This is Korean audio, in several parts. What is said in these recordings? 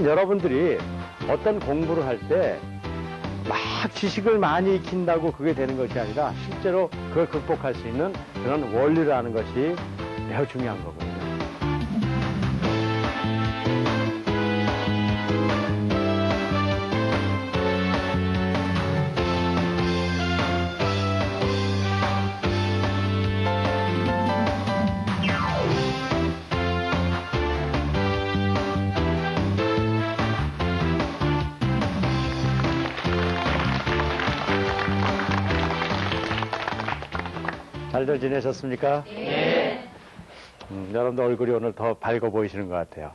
여러분들이 어떤 공부를 할 때 막 지식을 많이 익힌다고 그게 되는 것이 아니라 실제로 그걸 극복할 수 있는 그런 원리를 아는 것이 매우 중요한 거거든요. 잘들 지내셨습니까? 네. 여러분들 얼굴이 오늘 더 밝아 보이시는 것 같아요.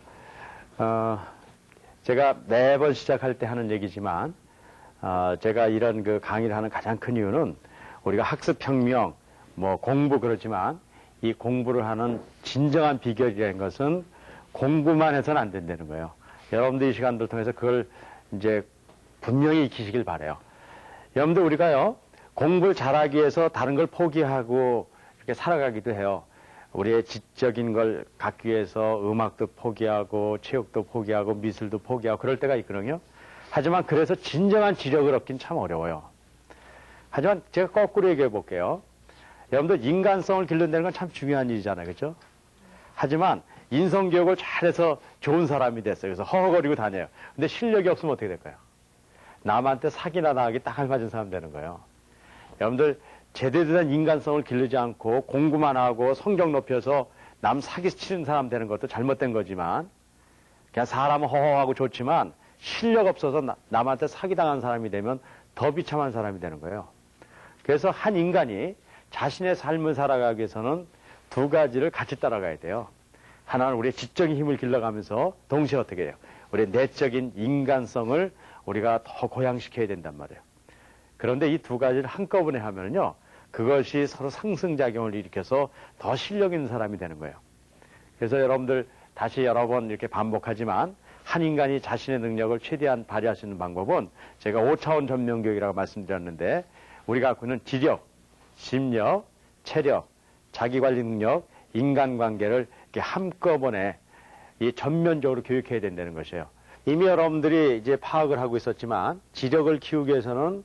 제가 매번 시작할 때 하는 얘기지만, 제가 이런 그 강의를 하는 가장 큰 이유는 우리가 학습혁명, 공부 그렇지만 이 공부를 하는 진정한 비결이라는 것은 공부만 해서는 안 된다는 거예요. 여러분들 이 시간들 통해서 그걸 이제 분명히 익히시길 바라요. 여러분들 우리가요, 공부를 잘하기 위해서 다른 걸 포기하고 이렇게 살아가기도 해요. 우리의 지적인 걸 갖기 위해서 음악도 포기하고 체육도 포기하고 미술도 포기하고 그럴 때가 있거든요. 하지만 그래서 진정한 지력을 얻긴 참 어려워요. 하지만 제가 거꾸로 얘기해 볼게요. 여러분들 인간성을 길른다는 건 참 중요한 일이잖아요. 그렇죠? 하지만 인성교육을 잘해서 좋은 사람이 됐어요. 그래서 허허거리고 다녀요. 근데 실력이 없으면 어떻게 될까요? 남한테 사기나 당하기 딱 알맞은 사람 되는 거예요. 여러분들 제대로 된 인간성을 기르지 않고 공부만 하고 성적 높여서 남 사기 치는 사람 되는 것도 잘못된 거지만, 그냥 사람은 허허하고 좋지만 실력 없어서 남한테 사기당한 사람이 되면 더 비참한 사람이 되는 거예요. 그래서 한 인간이 자신의 삶을 살아가기 위해서는 두 가지를 같이 따라가야 돼요. 하나는 우리의 지적인 힘을 길러가면서 동시에 어떻게 해요? 우리의 내적인 인간성을 우리가 더 고양시켜야 된단 말이에요. 그런데 이 두 가지를 한꺼번에 하면요, 그것이 서로 상승작용을 일으켜서 더 실력 있는 사람이 되는 거예요. 그래서 여러분들 다시 여러 번 이렇게 반복하지만 한 인간이 자신의 능력을 최대한 발휘할 수 있는 방법은 제가 5차원 전면교육이라고 말씀드렸는데, 우리가 갖고 있는 지력, 심력, 체력, 자기관리 능력, 인간관계를 이렇게 한꺼번에 이 전면적으로 교육해야 된다는 것이에요. 이미 여러분들이 이제 파악을 하고 있었지만 지력을 키우기 위해서는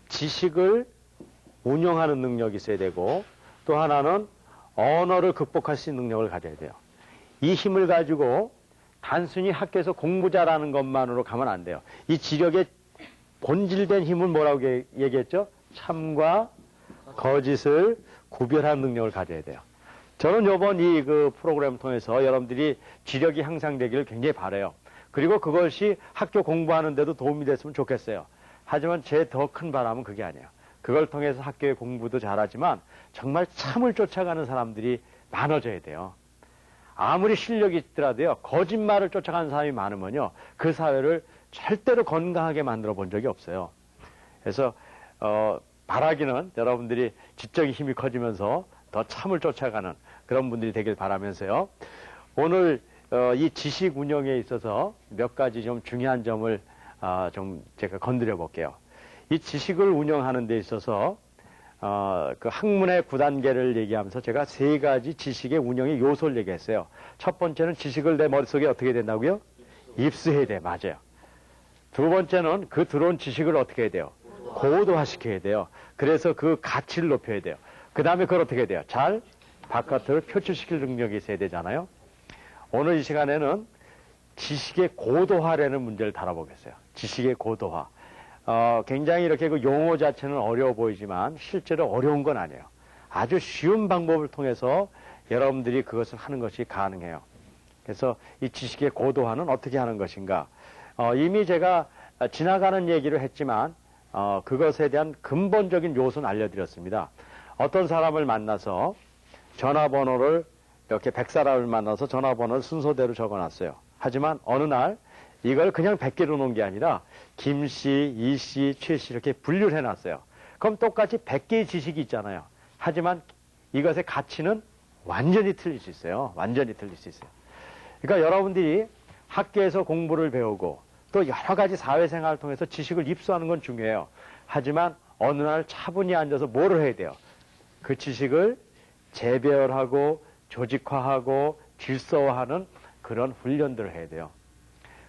지식을 운용하는 능력이 있어야 되고, 또 하나는 언어를 극복할 수 있는 능력을 가져야 돼요. 이 힘을 가지고 단순히 학교에서 공부 잘하는 것만으로 가면 안 돼요. 이 지력의 본질된 힘은 뭐라고 얘기했죠? 참과 거짓을 구별하는 능력을 가져야 돼요. 저는 이번 이 그 프로그램을 통해서 여러분들이 지력이 향상되기를 굉장히 바라요. 그리고 그것이 학교 공부하는 데도 도움이 됐으면 좋겠어요. 하지만 제 더 큰 바람은 그게 아니에요. 그걸 통해서 학교의 공부도 잘하지만 정말 참을 쫓아가는 사람들이 많아져야 돼요. 아무리 실력이 있더라도요, 거짓말을 쫓아가는 사람이 많으면요, 그 사회를 절대로 건강하게 만들어 본 적이 없어요. 그래서 바라기는 여러분들이 지적인 힘이 커지면서 더 참을 쫓아가는 그런 분들이 되길 바라면서요. 오늘 이 지식 운영에 있어서 몇 가지 좀 중요한 점을 좀 제가 건드려 볼게요. 이 지식을 운영하는 데 있어서 그 학문의 9단계를 얘기하면서 제가 3가지 지식의 운영의 요소를 얘기했어요. 첫 번째는 지식을 내 머릿속에 어떻게 된다고요? 입수해야 돼. 맞아요. 두 번째는 그 들어온 지식을 어떻게 해야 돼요? 고도화시켜야 돼요. 그래서 그 가치를 높여야 돼요. 그 다음에 그걸 어떻게 해야 돼요? 잘 바깥으로 표출시킬 능력이 있어야 되잖아요. 오늘 이 시간에는 지식의 고도화라는 문제를 다뤄보겠어요. 지식의 고도화. 굉장히 이렇게 그 용어 자체는 어려워 보이지만 실제로 어려운 건 아니에요. 아주 쉬운 방법을 통해서 여러분들이 그것을 하는 것이 가능해요. 그래서 이 지식의 고도화는 어떻게 하는 것인가? 이미 제가 지나가는 얘기를 했지만 그것에 대한 근본적인 요소는 알려드렸습니다. 어떤 사람을 만나서 전화번호를 이렇게 100사람을 만나서 전화번호를 순서대로 적어놨어요. 하지만 어느 날 이걸 그냥 100개로 놓은 게 아니라 김씨, 이씨, 최씨 이렇게 분류를 해놨어요. 그럼 똑같이 100개의 지식이 있잖아요. 하지만 이것의 가치는 완전히 틀릴 수 있어요. 완전히 틀릴 수 있어요. 그러니까 여러분들이 학교에서 공부를 배우고 또 여러 가지 사회생활을 통해서 지식을 입수하는 건 중요해요. 하지만 어느 날 차분히 앉아서 뭐를 해야 돼요? 그 지식을 재배열하고 조직화하고 질서화하는 그런 훈련들을 해야 돼요.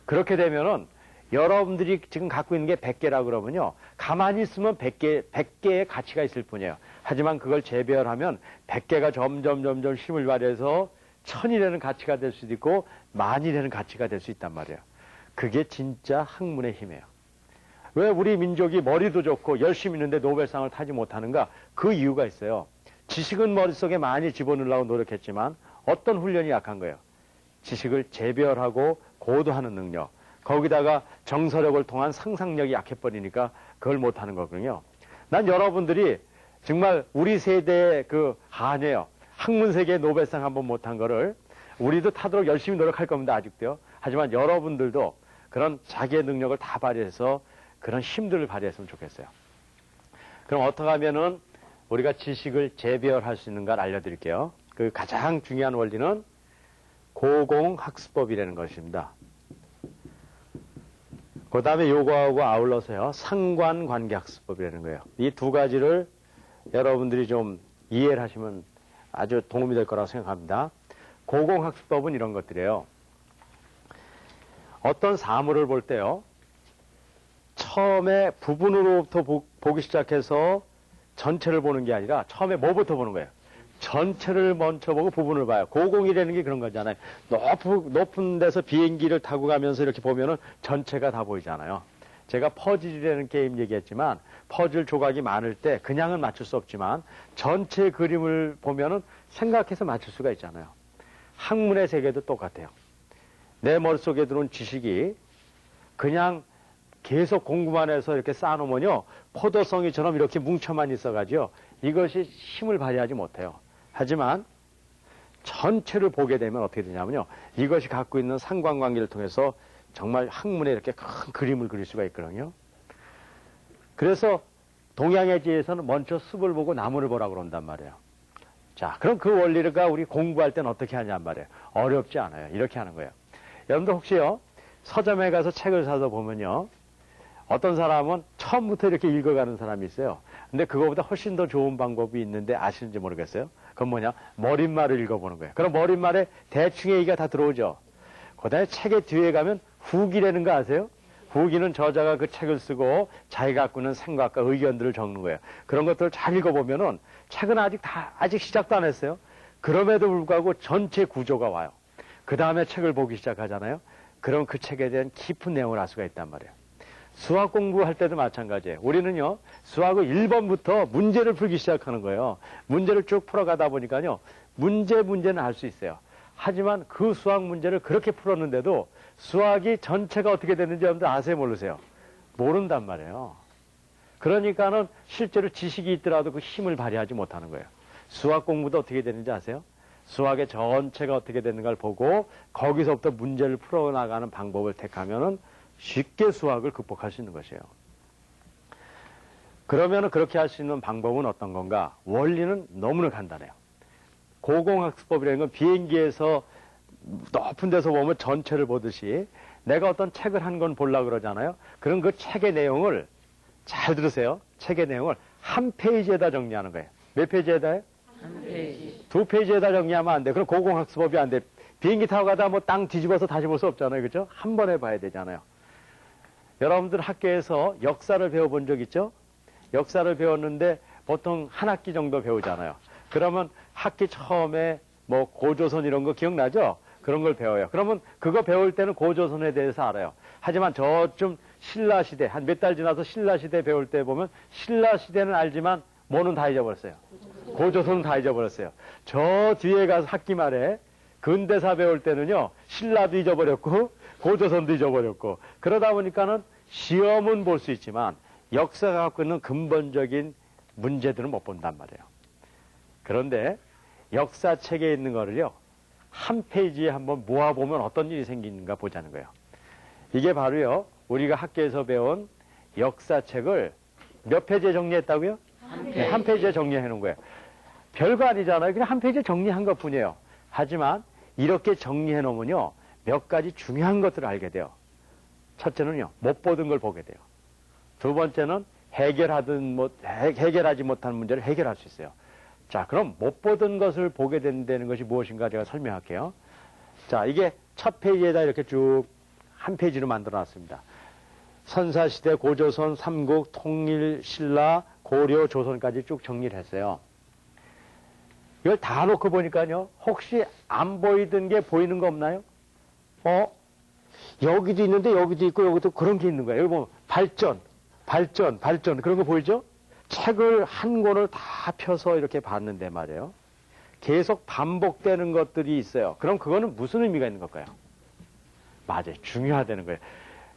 그렇게 되면은 여러분들이 지금 갖고 있는 게 100개라 그러면요. 가만히 있으면 100개의 가치가 있을 뿐이에요. 하지만 그걸 재배열하면 100개가 점점 힘을 발휘해서 1000이 되는 가치가 될 수도 있고 10,000이 되는 가치가 될 수 있단 말이에요. 그게 진짜 학문의 힘이에요. 왜 우리 민족이 머리도 좋고 열심히 있는데 노벨상을 타지 못하는가? 그 이유가 있어요. 지식은 머릿속에 많이 집어넣으려고 노력했지만 어떤 훈련이 약한 거예요? 지식을 재배열하고 고도하는 능력. 거기다가 정서력을 통한 상상력이 약해버리니까 그걸 못하는 거거든요. 난 여러분들이 정말 우리 세대의 그 한이에요. 학문 세계의 노벨상 한번 못한 거를 우리도 타도록 열심히 노력할 겁니다. 아직도요. 하지만 여러분들도 그런 자기의 능력을 다 발휘해서 그런 힘들을 발휘했으면 좋겠어요. 그럼 어떻게 하면은 우리가 지식을 재배열할 수 있는가를 알려드릴게요. 그 가장 중요한 원리는 고공학습법이라는 것입니다. 그 다음에 요거하고 아울러서요, 상관관계학습법이라는 거예요. 이 두 가지를 여러분들이 좀 이해를 하시면 아주 도움이 될 거라고 생각합니다. 고공학습법은 이런 것들이에요. 어떤 사물을 볼 때요, 처음에 부분으로부터 보기 시작해서 전체를 보는 게 아니라 처음에 뭐부터 보는 거예요? 전체를 먼저 보고 부분을 봐요. 고공이라는 게 그런 거잖아요. 높은 데서 비행기를 타고 가면서 이렇게 보면은 전체가 다 보이잖아요. 제가 퍼즐이라는 게임 얘기했지만 퍼즐 조각이 많을 때 그냥은 맞출 수 없지만 전체 그림을 보면은 생각해서 맞출 수가 있잖아요. 학문의 세계도 똑같아요. 내 머릿속에 들어온 지식이 그냥 계속 공부만 해서 이렇게 쌓아놓으면요, 포도송이처럼 이렇게 뭉쳐만 있어가지고 이것이 힘을 발휘하지 못해요. 하지만 전체를 보게 되면 어떻게 되냐면요, 이것이 갖고 있는 상관관계를 통해서 정말 학문에 이렇게 큰 그림을 그릴 수가 있거든요. 그래서 동양의 지혜에서는 먼저 숲을 보고 나무를 보라고 그런단 말이에요. 자, 그럼 그 원리가 우리 공부할 때는 어떻게 하냔 말이에요. 어렵지 않아요. 이렇게 하는 거예요. 여러분들 혹시요, 서점에 가서 책을 사서 보면요, 어떤 사람은 처음부터 이렇게 읽어가는 사람이 있어요. 근데 그거보다 훨씬 더 좋은 방법이 있는데 아시는지 모르겠어요. 그건 뭐냐? 머릿말을 읽어보는 거예요. 그럼 머릿말에 대충 얘기가 다 들어오죠. 그 다음에 책의 뒤에 가면 후기라는 거 아세요? 후기는 저자가 그 책을 쓰고 자기가 갖고 있는 생각과 의견들을 적는 거예요. 그런 것들을 잘 읽어보면은 책은 아직 시작도 안 했어요. 그럼에도 불구하고 전체 구조가 와요. 그 다음에 책을 보기 시작하잖아요. 그럼 그 책에 대한 깊은 내용을 알 수가 있단 말이에요. 수학 공부할 때도 마찬가지예요. 우리는요, 수학을 1번부터 문제를 풀기 시작하는 거예요. 문제를 쭉 풀어가다 보니까요, 문제는 알 수 있어요. 하지만 그 수학 문제를 그렇게 풀었는데도 수학이 전체가 어떻게 됐는지 여러분들 아세요, 모르세요? 모른단 말이에요. 그러니까는 실제로 지식이 있더라도 그 힘을 발휘하지 못하는 거예요. 수학 공부도 어떻게 되는지 아세요? 수학의 전체가 어떻게 되는가를 보고 거기서부터 문제를 풀어나가는 방법을 택하면은 쉽게 수학을 극복할 수 있는 것이에요. 그러면은 그렇게 할 수 있는 방법은 어떤 건가? 원리는 너무나 간단해요. 고공학습법이라는 건 비행기에서 높은 데서 보면 전체를 보듯이 내가 어떤 책을 한 권 보려고 그러잖아요. 그럼 그 책의 내용을 잘 들으세요. 책의 내용을 한 페이지에다 정리하는 거예요. 몇 페이지에다요? 한 페이지. 2페이지에다 정리하면 안 돼. 그럼 고공학습법이 안 돼. 비행기 타고 가다 뭐 땅 뒤집어서 다시 볼 수 없잖아요. 그죠? 한 번에 봐야 되잖아요. 여러분들 학교에서 역사를 배워본 적 있죠? 역사를 배웠는데 보통 한 학기 정도 배우잖아요. 그러면 학기 처음에 뭐 고조선 이런 거 기억나죠? 그런 걸 배워요. 그러면 그거 배울 때는 고조선에 대해서 알아요. 하지만 저쯤 신라시대, 한 몇 달 지나서 신라시대 배울 때 보면 신라시대는 알지만 뭐는 다 잊어버렸어요. 고조선은 다 잊어버렸어요. 저 뒤에 가서 학기 말에 근대사 배울 때는요, 신라도 잊어버렸고 고조선도 잊어버렸고, 그러다 보니까는 시험은 볼 수 있지만 역사가 갖고 있는 근본적인 문제들은 못 본단 말이에요. 그런데 역사책에 있는 거를요, 한 페이지에 한번 모아보면 어떤 일이 생기는가 보자는 거예요. 이게 바로요, 우리가 학교에서 배운 역사책을 몇 페이지에 정리했다고요? 한 페이지에 정리해 놓은 거예요. 별거 아니잖아요. 그냥 한 페이지에 정리한 것 뿐이에요. 하지만 이렇게 정리해 놓으면요, 몇 가지 중요한 것들을 알게 돼요. 첫째는요, 못 보던 걸 보게 돼요. 두 번째는 해결하지 못한 문제를 해결할 수 있어요. 자, 그럼 못 보던 것을 보게 된다는 것이 무엇인가 제가 설명할게요. 자, 이게 첫 페이지에다 이렇게 쭉 한 페이지로 만들어놨습니다. 선사시대, 고조선, 삼국, 통일, 신라, 고려, 조선까지 쭉 정리를 했어요. 이걸 다 놓고 보니까요, 혹시 안 보이던 게 보이는 거 없나요? 여기도 있는데 여기도 있고 여기도 그런 게 있는 거예요. 여기 보면 발전 그런 거 보이죠? 책을 한 권을 다 펴서 이렇게 봤는데 말이에요. 계속 반복되는 것들이 있어요. 그럼 그거는 무슨 의미가 있는 걸까요? 맞아요. 중요하다는 거예요.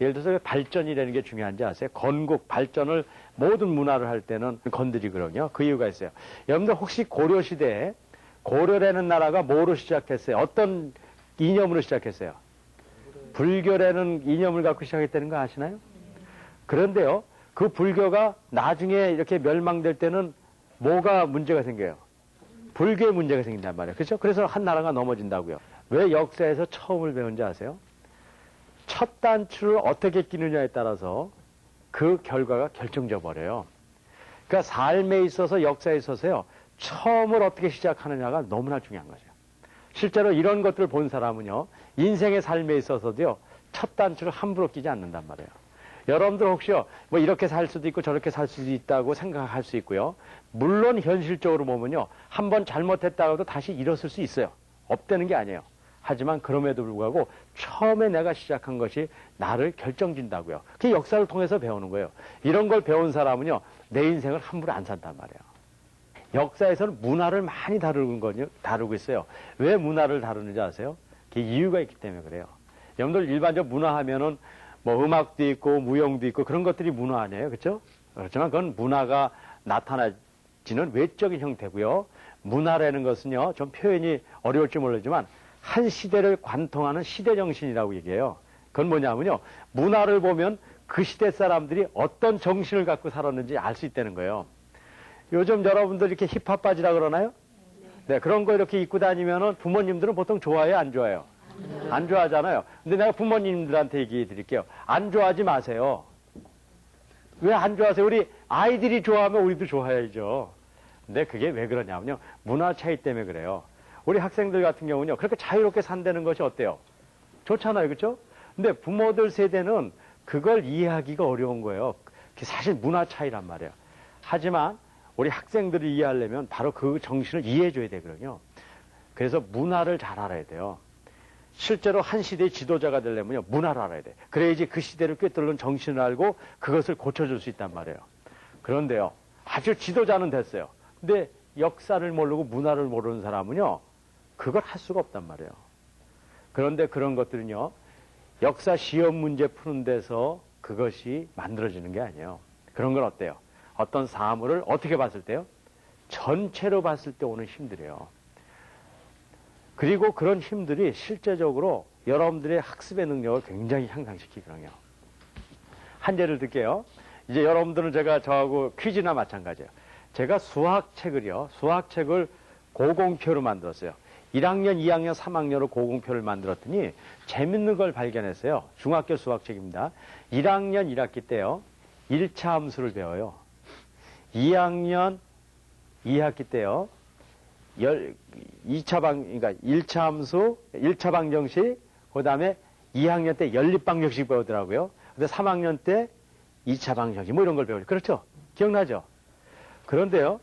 예를 들어서 발전이라는 게 중요한지 아세요? 건국, 발전을 모든 문화를 할 때는 건드리거든요. 그 이유가 있어요. 여러분들 혹시 고려시대에 고려라는 나라가 뭐로 시작했어요? 어떤 이념으로 시작했어요? 불교라는 이념을 갖고 시작했다는 거 아시나요? 그런데요, 그 불교가 나중에 이렇게 멸망될 때는 뭐가 문제가 생겨요? 불교의 문제가 생긴단 말이에요. 그렇죠? 그래서 한 나라가 넘어진다고요. 왜 역사에서 처음을 배운지 아세요? 첫 단추를 어떻게 끼느냐에 따라서 그 결과가 결정져 버려요. 그러니까 삶에 있어서 역사에 있어서요, 처음을 어떻게 시작하느냐가 너무나 중요한 거죠. 실제로 이런 것들을 본 사람은요, 인생의 삶에 있어서도요, 첫 단추를 함부로 끼지 않는단 말이에요. 여러분들 혹시요, 뭐 이렇게 살 수도 있고 저렇게 살 수도 있다고 생각할 수 있고요. 물론 현실적으로 보면요, 한번 잘못했다고 해도 다시 일었을 수 있어요. 없다는 게 아니에요. 하지만 그럼에도 불구하고 처음에 내가 시작한 것이 나를 결정진다고요. 그게 역사를 통해서 배우는 거예요. 이런 걸 배운 사람은요, 내 인생을 함부로 안 산단 말이에요. 역사에서는 문화를 많이 다루고 있어요. 왜 문화를 다루는지 아세요? 그게 이유가 있기 때문에 그래요. 여러분들 일반적 문화 하면은 뭐 음악도 있고 무용도 있고 그런 것들이 문화 아니에요. 그렇죠? 그렇지만 그건 문화가 나타나지는 외적인 형태고요. 문화라는 것은요, 좀 표현이 어려울지 모르지만 한 시대를 관통하는 시대 정신이라고 얘기해요. 그건 뭐냐면요, 문화를 보면 그 시대 사람들이 어떤 정신을 갖고 살았는지 알 수 있다는 거예요. 요즘 여러분들 이렇게 힙합 바지라 그러나요? 네, 그런 거 이렇게 입고 다니면은 부모님들은 보통 좋아해요, 안 좋아해요? 안 좋아하잖아요. 근데 내가 부모님들한테 얘기해 드릴게요. 안 좋아하지 마세요. 왜 안 좋아하세요? 우리 아이들이 좋아하면 우리도 좋아해야죠. 근데 그게 왜 그러냐면요, 문화 차이 때문에 그래요. 우리 학생들 같은 경우는요, 그렇게 자유롭게 산다는 것이 어때요? 좋잖아요, 그렇죠? 근데 부모들 세대는 그걸 이해하기가 어려운 거예요. 그게 사실 문화 차이란 말이에요. 하지만 우리 학생들이 이해하려면 바로 그 정신을 이해해줘야 되거든요. 그래서 문화를 잘 알아야 돼요. 실제로 한 시대의 지도자가 되려면요, 문화를 알아야 돼. 그래야지 그 시대를 꿰뚫는 정신을 알고 그것을 고쳐줄 수 있단 말이에요. 그런데요, 아주 지도자는 됐어요. 근데 역사를 모르고 문화를 모르는 사람은요, 그걸 할 수가 없단 말이에요. 그런데 그런 것들은요, 역사 시험 문제 푸는 데서 그것이 만들어지는 게 아니에요. 그런 건 어때요? 어떤 사물을 어떻게 봤을 때요? 전체로 봤을 때 오는 힘들이에요. 그리고 그런 힘들이 실제적으로 여러분들의 학습의 능력을 굉장히 향상시키거든요. 한 예를 들게요. 이제 여러분들은 저하고 퀴즈나 마찬가지예요. 제가 수학책을 고공표로 만들었어요. 1학년, 2학년, 3학년으로 고공표를 만들었더니 재밌는 걸 발견했어요. 중학교 수학책입니다. 1학년 1학기 때요, 1차 함수를 배워요. 2학년 2학기 때요, 1차 함수, 1차 방정식, 그 다음에 2학년 때 연립방정식 배우더라고요. 근데 3학년 때 2차 방정식, 뭐 이런 걸 배우죠. 그렇죠? 기억나죠? 그런데요,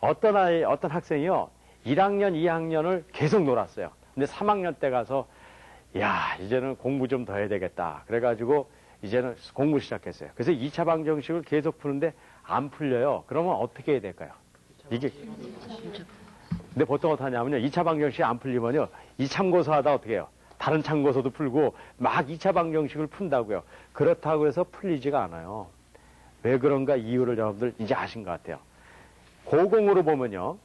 어떤 학생이요, 1학년, 2학년을 계속 놀았어요. 근데 3학년 때 가서, 야, 이제는 공부 좀 더 해야 되겠다. 그래가지고, 이제는 공부 시작했어요. 그래서 2차 방정식을 계속 푸는데 안 풀려요. 그러면 어떻게 해야 될까요? 이게. 근데 보통 어떻게 하냐면요, 2차 방정식이 안 풀리면요, 이 참고서 하다 어떻게 해요? 다른 참고서도 풀고 막 2차 방정식을 푼다고요. 그렇다고 해서 풀리지가 않아요. 왜 그런가 이유를 여러분들 이제 아신 것 같아요. 고공으로 보면요,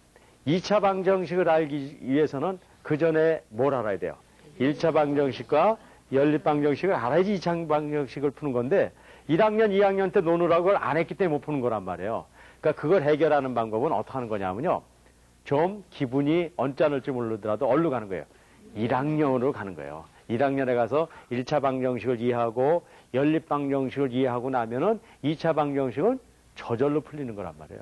2차 방정식을 알기 위해서는 그 전에 뭘 알아야 돼요? 1차 방정식과 연립 방정식을 알아야지 2차 방정식을 푸는 건데 1학년, 2학년 때 노느라고 그걸 안 했기 때문에 못 푸는 거란 말이에요. 그러니까 그걸 해결하는 방법은 어떻게 하는 거냐면요, 좀 기분이 언짢을지 모르더라도 어디로 가는 거예요? 1학년으로 가는 거예요. 1학년에 가서 1차 방정식을 이해하고 연립 방정식을 이해하고 나면은 2차 방정식은 저절로 풀리는 거란 말이에요.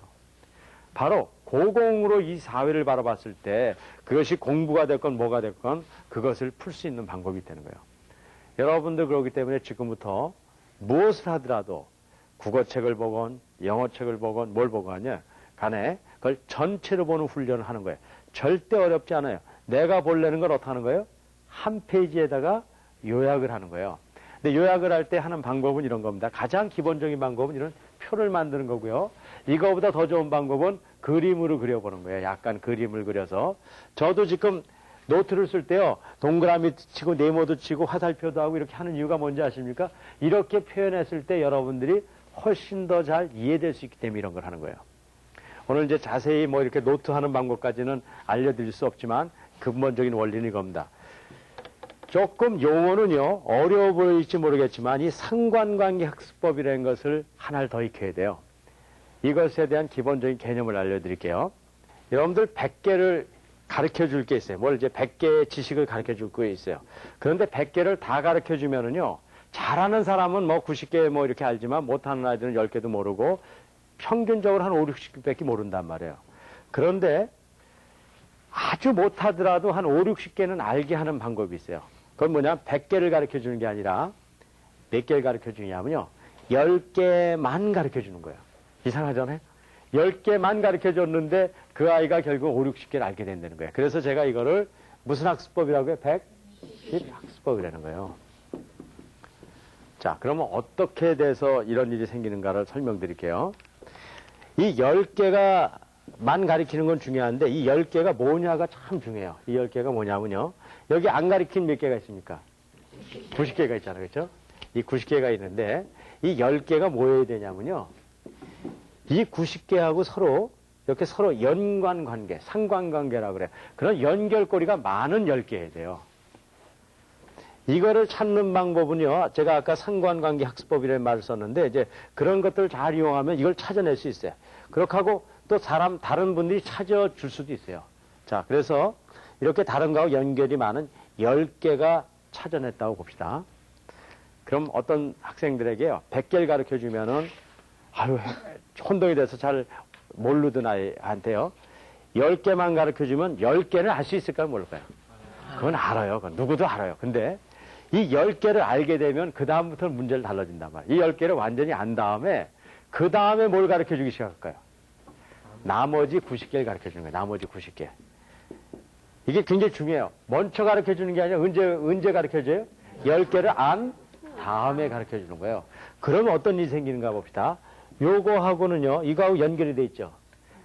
바로 고공으로 이 사회를 바라봤을 때 그것이 공부가 됐건 뭐가 됐건 그것을 풀 수 있는 방법이 되는 거예요. 여러분들 그러기 때문에 지금부터 무엇을 하더라도 국어책을 보건 영어책을 보건 뭘 보건 간에 그걸 전체로 보는 훈련을 하는 거예요. 절대 어렵지 않아요. 내가 보려는 걸 어떻게 하는 거예요? 한 페이지에다가 요약을 하는 거예요. 근데 요약을 할 때 하는 방법은 이런 겁니다. 가장 기본적인 방법은 이런 표를 만드는 거고요. 이거보다 더 좋은 방법은 그림으로 그려보는 거예요. 약간 그림을 그려서. 저도 지금 노트를 쓸 때요. 동그라미 치고 네모도 치고 화살표도 하고 이렇게 하는 이유가 뭔지 아십니까? 이렇게 표현했을 때 여러분들이 훨씬 더 잘 이해될 수 있기 때문에 이런 걸 하는 거예요. 오늘 이제 자세히 뭐 이렇게 노트 하는 방법까지는 알려드릴 수 없지만 근본적인 원리는 이겁니다. 조금 용어는요, 어려워 보일지 모르겠지만 이 상관관계 학습법이라는 것을 하나를 더 익혀야 돼요. 이것에 대한 기본적인 개념을 알려드릴게요. 여러분들 100개를 가르쳐 줄 게 있어요. 뭘 이제 100개의 지식을 가르쳐 줄 게 있어요. 그런데 100개를 다 가르쳐 주면은요, 잘하는 사람은 뭐 90개 뭐 이렇게 알지만 못하는 아이들은 10개도 모르고 평균적으로 한 5, 60개밖에 모른단 말이에요. 그런데 아주 못하더라도 한 5, 60개는 알게 하는 방법이 있어요. 그건 뭐냐? 100개를 가르쳐 주는 게 아니라 몇 개를 가르쳐 주냐면요. 10개만 가르쳐 주는 거예요. 이상하잖아요? 10개만 가르쳐 줬는데 그 아이가 결국 5, 60개를 알게 된다는 거예요. 그래서 제가 이거를 무슨 학습법이라고 해요? 110 학습법이라는 거예요. 자, 그러면 어떻게 돼서 이런 일이 생기는가를 설명드릴게요. 이 10개가만 가르치는 건 중요한데 이 10개가 뭐냐가 참 중요해요. 이 10개가 뭐냐면요. 여기 안 가르친 몇 개가 있습니까? 90개가 있잖아요. 그렇죠? 이 90개가 있는데 이 10개가 뭐여야 되냐면요. 이 90개하고 서로 이렇게 서로 연관관계, 상관관계라고 그래요. 그런 연결고리가 많은 10개여야 돼요. 이거를 찾는 방법은요. 제가 아까 상관관계 학습법이라는 말을 썼는데 이제 그런 것들을 잘 이용하면 이걸 찾아낼 수 있어요. 그렇게 하고 또 다른 분들이 찾아줄 수도 있어요. 자, 그래서 이렇게 다른 거하고 연결이 많은 10개가 찾아냈다고 봅시다. 그럼 어떤 학생들에게요. 100개를 가르쳐 주면은 아유, 혼동이 돼서 잘 모르던 아이한테요. 10개만 가르쳐 주면 10개를 알 수 있을까요? 모를까요? 그건 알아요. 그건 누구도 알아요. 근데 이 10개를 알게 되면 그 다음부터는 문제를 달라진단 말이에요. 이 10개를 완전히 안 다음에 그 다음에 뭘 가르쳐 주기 시작할까요? 나머지 90개를 가르쳐 주는 거예요. 나머지 90개. 이게 굉장히 중요해요. 먼저 가르쳐 주는 게 아니라 언제 가르쳐 줘요? 10개를 안 다음에 가르쳐 주는 거예요. 그러면 어떤 일이 생기는가 봅시다. 요거하고는요, 이거하고 연결이 돼 있죠.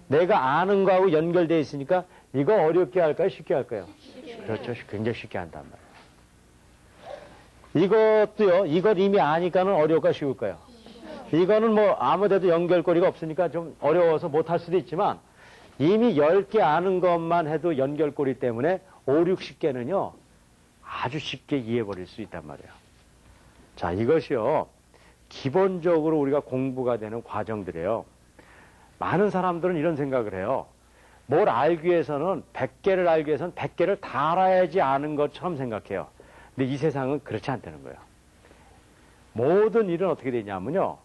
내가 아는 거하고 연결돼 있으니까 이거 어렵게 할까요? 쉽게 할까요? 그렇죠. 굉장히 쉽게 한단 말이에요. 이것도요, 이걸 이미 아니까는 어려울까 쉬울까요? 이거는 뭐 아무데도 연결고리가 없으니까 좀 어려워서 못할 수도 있지만 이미 10개 아는 것만 해도 연결고리 때문에 5, 60개는요, 아주 쉽게 이해해버릴 수 있단 말이에요. 자, 이것이요, 기본적으로 우리가 공부가 되는 과정들이에요. 많은 사람들은 이런 생각을 해요. 뭘 알기 위해서는 100개를 알기 위해서는 100개를 다 알아야지 아는 것처럼 생각해요. 근데 이 세상은 그렇지 않다는 거예요. 모든 일은 어떻게 되냐면요.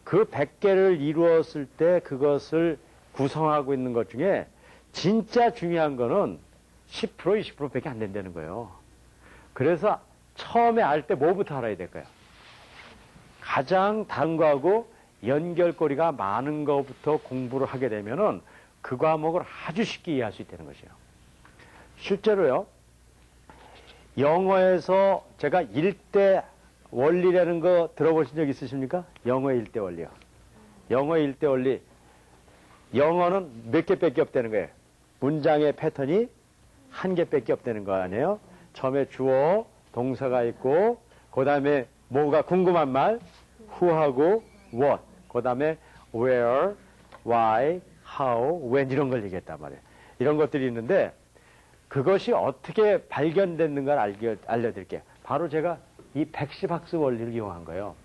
그 100개를 이루었을 때 그것을 구성하고 있는 것 중에 진짜 중요한 거는 10%, 20%밖에 안 된다는 거예요. 그래서 처음에 알 때 뭐부터 알아야 될까요? 가장 다른 거하고 연결고리가 많은 것부터 공부를 하게 되면은 그 과목을 아주 쉽게 이해할 수 있다는 것이에요. 실제로요, 영어에서 제가 일대 원리라는 거 들어보신 적 있으십니까? 영어의 일대 원리요. 영어의 일대 원리. 영어는 몇 개밖에 없다는 거예요. 문장의 패턴이 한 개밖에 없다는 거 아니에요? 처음에 주어, 동사가 있고, 그 다음에 뭐가 궁금한 말, who하고 what, 그 다음에 where, why, how, when 이런 걸 얘기했단 말이에요. 이런 것들이 있는데 그것이 어떻게 발견됐는가를 알려드릴게요. 바로 제가 이 110 학습 원리를 이용한 거예요.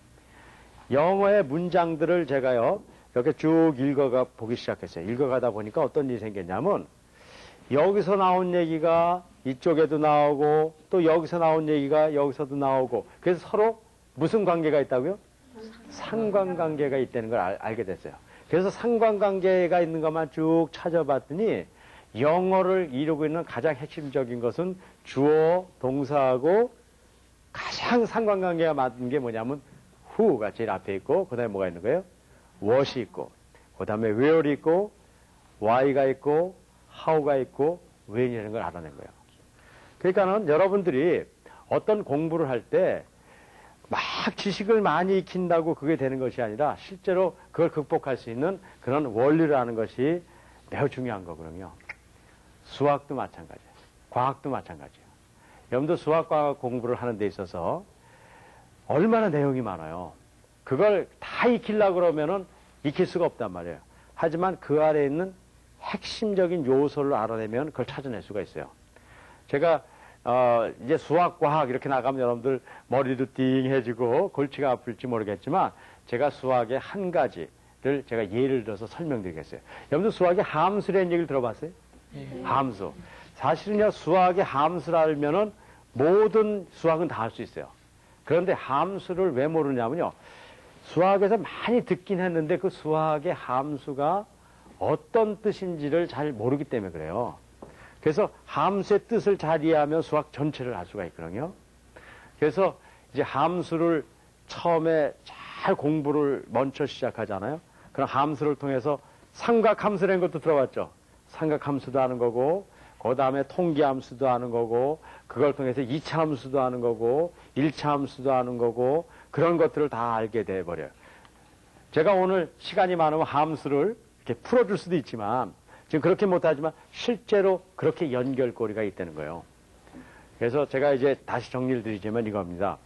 영어의 문장들을 제가요, 이렇게 쭉 읽어가 보기 시작했어요. 읽어가다 보니까 어떤 일이 생겼냐면 여기서 나온 얘기가 이쪽에도 나오고 또 여기서 나온 얘기가 여기서도 나오고 그래서 서로 무슨 관계가 있다고요? 상관관계가 있다는 걸 알게 됐어요. 그래서 상관관계가 있는 것만 쭉 찾아봤더니 영어를 이루고 있는 가장 핵심적인 것은 주어, 동사하고 가장 상관관계가 맞는 게 뭐냐면 who가 제일 앞에 있고 그 다음에 뭐가 있는 거예요? what이 있고 그 다음에 where이 있고 why가 있고 how가 있고 when이라는 걸 알아낸 거예요. 그러니까는 여러분들이 어떤 공부를 할 때 막 지식을 많이 익힌다고 그게 되는 것이 아니라 실제로 그걸 극복할 수 있는 그런 원리를 아는 것이 매우 중요한 거거든요. 수학도 마찬가지예요. 과학도 마찬가지예요. 여러분들 수학과학 공부를 하는 데 있어서 얼마나 내용이 많아요. 그걸 다 익히려고 그러면은 익힐 수가 없단 말이에요. 하지만 그 아래에 있는 핵심적인 요소를 알아내면 그걸 찾아낼 수가 있어요. 제가 이제 수학, 과학 이렇게 나가면 여러분들 머리도 띵해지고 골치가 아플지 모르겠지만 제가 수학의 한 가지를 제가 예를 들어서 설명드리겠어요. 여러분들 수학의 함수라는 얘기를 들어봤어요? 네. 함수. 사실은요, 수학의 함수를 알면은 모든 수학은 다 할 수 있어요. 그런데 함수를 왜 모르냐면요. 수학에서 많이 듣긴 했는데 그 수학의 함수가 어떤 뜻인지를 잘 모르기 때문에 그래요. 그래서 함수의 뜻을 잘 이해하면 수학 전체를 알 수가 있거든요. 그래서 이제 함수를 처음에 잘 공부를 먼저 시작하잖아요. 그럼 함수를 통해서 삼각함수라는 것도 들어봤죠. 삼각함수도 하는 거고, 그 다음에 통기함수도 하는 거고, 그걸 통해서 2차 함수도 하는 거고, 1차 함수도 하는 거고, 그런 것들을 다 알게 돼버려요. 제가 오늘 시간이 많으면 함수를 이렇게 풀어줄 수도 있지만, 지금 그렇게 못하지만 실제로 그렇게 연결고리가 있다는 거예요. 그래서 제가 이제 다시 정리를 드리자면 이겁니다.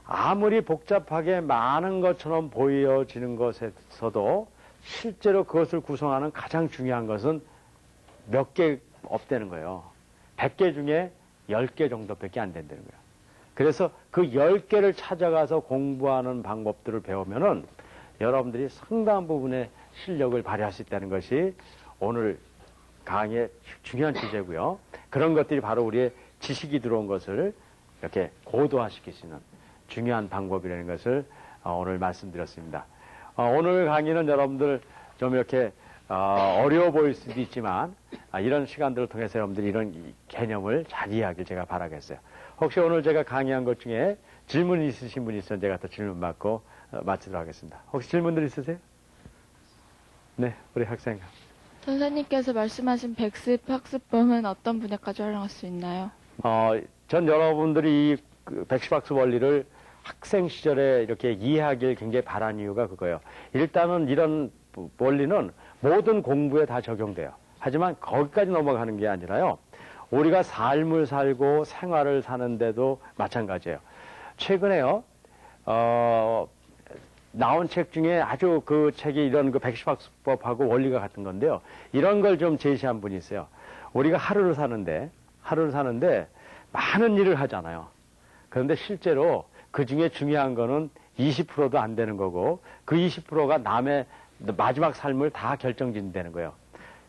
아무리 복잡하게 많은 것처럼 보여지는 것에서도 실제로 그것을 구성하는 가장 중요한 것은 몇 개 없다는 거예요. 100개 중에 10개 정도밖에 안 된다는 거예요. 그래서 그 10개를 찾아가서 공부하는 방법들을 배우면은 여러분들이 상당한 부분의 실력을 발휘할 수 있다는 것이 오늘 강의의 중요한 주제고요. 그런 것들이 바로 우리의 지식이 들어온 것을 이렇게 고도화시킬 수 있는 중요한 방법이라는 것을 오늘 말씀드렸습니다. 오늘 강의는 여러분들 좀 이렇게 어려워 보일 수도 있지만 이런 시간들을 통해서 여러분들이 이런 개념을 잘 이해하길 제가 바라겠어요. 혹시 오늘 제가 강의한 것 중에 질문 있으신 분 있으면 제가 또 질문 받고 마치도록 하겠습니다. 혹시 질문들 있으세요? 네, 우리 학생. 선생님께서 말씀하신 백습 학습법은 어떤 분야까지 활용할 수 있나요? 전 여러분들이 이 백십학습 원리를 학생 시절에 이렇게 이해하길 굉장히 바란 이유가 그거예요. 일단은 이런 원리는 모든 공부에 다 적용돼요. 하지만 거기까지 넘어가는 게 아니라요. 우리가 삶을 살고 생활을 사는데도 마찬가지예요. 최근에요, 나온 책 중에 아주 그 책이 이런 그 백십학습법하고 원리가 같은 건데요. 이런 걸 좀 제시한 분이 있어요. 우리가 하루를 사는데 많은 일을 하잖아요. 그런데 실제로 그 중에 중요한 거는 20%도 안 되는 거고 그 20%가 남의 마지막 삶을 다 결정짓는 거예요.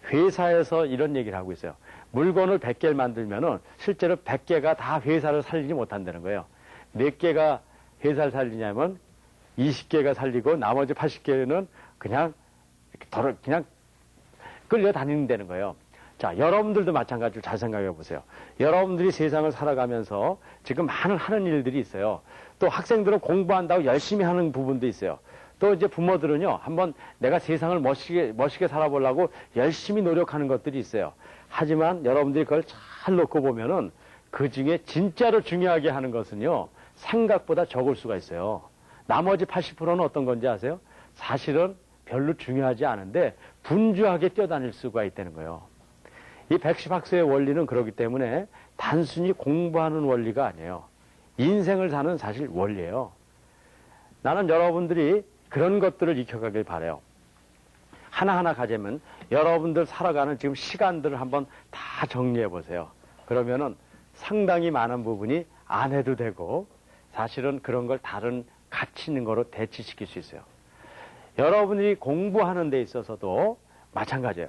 회사에서 이런 얘기를 하고 있어요. 물건을 100개를 만들면은 실제로 100개가 다 회사를 살리지 못한다는 거예요. 몇 개가 회사를 살리냐면 20개가 살리고 나머지 80개는 그냥 끌려다니는 거예요. 자, 여러분들도 마찬가지로 잘 생각해 보세요. 여러분들이 세상을 살아가면서 지금 많은 하는 일들이 있어요. 또 학생들은 공부한다고 열심히 하는 부분도 있어요. 또 이제 부모들은요, 한번 내가 세상을 멋있게 살아보려고 열심히 노력하는 것들이 있어요. 하지만 여러분들이 그걸 잘 놓고 보면은 그 중에 진짜로 중요하게 하는 것은요, 생각보다 적을 수가 있어요. 나머지 80%는 어떤 건지 아세요? 사실은 별로 중요하지 않은데 분주하게 뛰어다닐 수가 있다는 거예요. 이 백십학습의 원리는 그렇기 때문에 단순히 공부하는 원리가 아니에요. 인생을 사는 사실 원리예요. 나는 여러분들이 그런 것들을 익혀가길 바라요. 하나하나 가자면 여러분들 살아가는 지금 시간들을 한번 다 정리해 보세요. 그러면은 상당히 많은 부분이 안 해도 되고 사실은 그런 걸 다른 가치 있는 거로 대치시킬 수 있어요. 여러분이 공부하는 데 있어서도 마찬가지예요.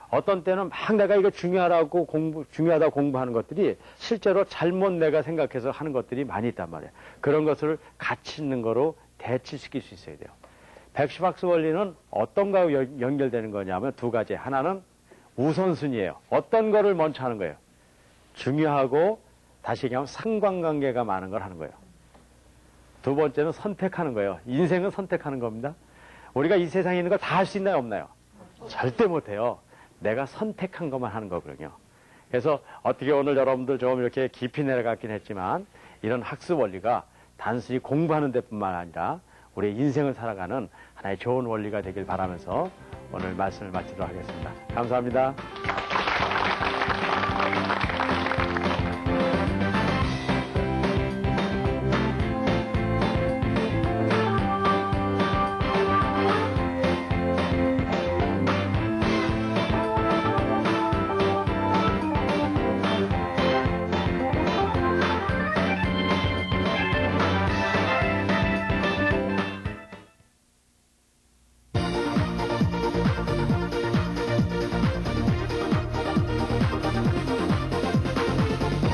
어떤 때는 막 내가 이거 중요하다고 공부하는 것들이 실제로 잘못 내가 생각해서 하는 것들이 많이 있단 말이에요. 그런 것을 가치 있는 거로 대치시킬 수 있어야 돼요. 백십학습 원리는 어떤 거하고 연결되는 거냐면 두 가지. 하나는 우선순위예요. 어떤 거를 먼저 하는 거예요. 중요하고 다시 얘기하면 상관관계가 많은 걸 하는 거예요. 두 번째는 선택하는 거예요. 인생은 선택하는 겁니다. 우리가 이 세상에 있는 걸 다 할 수 있나요, 없나요? 절대 못해요. 내가 선택한 것만 하는 거거든요. 그래서 어떻게 오늘 여러분들 좀 이렇게 깊이 내려갔긴 했지만 이런 학습 원리가 단순히 공부하는 데뿐만 아니라 우리의 인생을 살아가는 하나의 좋은 원리가 되길 바라면서 오늘 말씀을 마치도록 하겠습니다. 감사합니다.